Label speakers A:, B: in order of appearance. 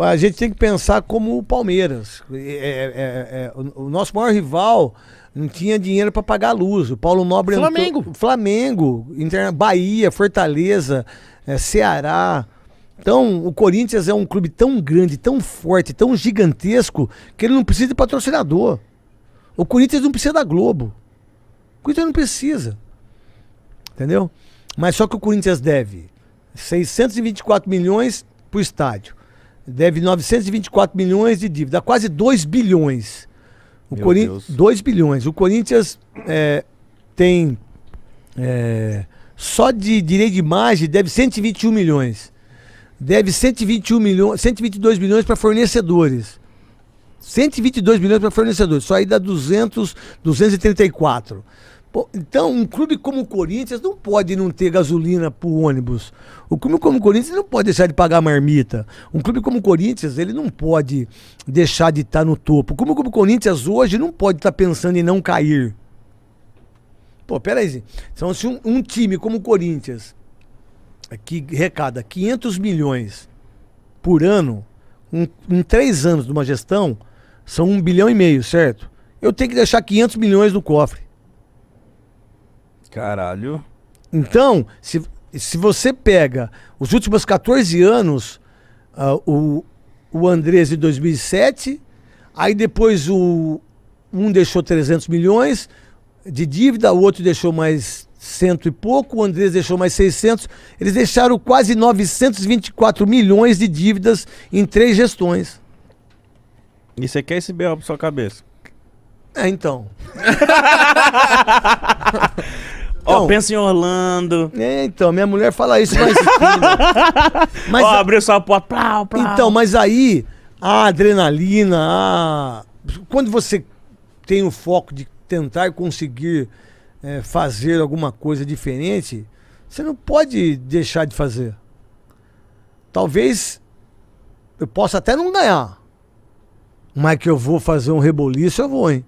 A: A gente tem que pensar como o Palmeiras. O nosso maior rival não tinha dinheiro para pagar a luz. O Paulo Nobre
B: Flamengo.
A: entrou, Flamengo, Bahia, Fortaleza, Ceará. Então, o Corinthians é um clube tão grande, tão forte, tão gigantesco, que ele não precisa de patrocinador. O Corinthians não precisa da Globo. O Corinthians não precisa. Entendeu? Mas só que o Corinthians deve 624 milhões pro estádio. Deve 924 milhões de dívida. Dá quase 2 bilhões.
B: Meu Deus.
A: 2 bilhões. O Corinthians tem... só de direito de imagem deve 121 milhões. Deve 122 milhões para fornecedores. 122 milhões para fornecedores. Só aí dá 234. Pô, então, um clube como o Corinthians não pode não ter gasolina pro ônibus. O clube como o Corinthians não pode deixar de pagar marmita. Um clube como o Corinthians, ele não pode deixar de estar no topo. O clube como o Corinthians hoje não pode estar pensando em não cair. Pô, peraí. Então, se um time como o Corinthians, que arrecada 500 milhões por ano, em 3 anos de uma gestão, são 1,5 bilhão, certo? Eu tenho que deixar 500 milhões no cofre.
B: Caralho.
A: Então, se você pega os últimos 14 anos, o Andrés de 2007, aí depois um deixou 300 milhões de dívida, o outro deixou mais 100 e pouco, o Andrés deixou mais 600, eles deixaram quase 924 milhões de dívidas em 3 gestões.
B: E você quer esse B.O. pra sua cabeça?
A: Então.
B: Ó, pensa em Orlando.
A: Então, minha mulher fala isso mais mas
B: ó, abriu sua porta, plau, plau.
A: Então, mas aí, a adrenalina, quando você tem o foco de tentar conseguir fazer alguma coisa diferente, você não pode deixar de fazer. Talvez eu possa até não ganhar, mas que eu vou fazer um reboliço, eu vou, hein?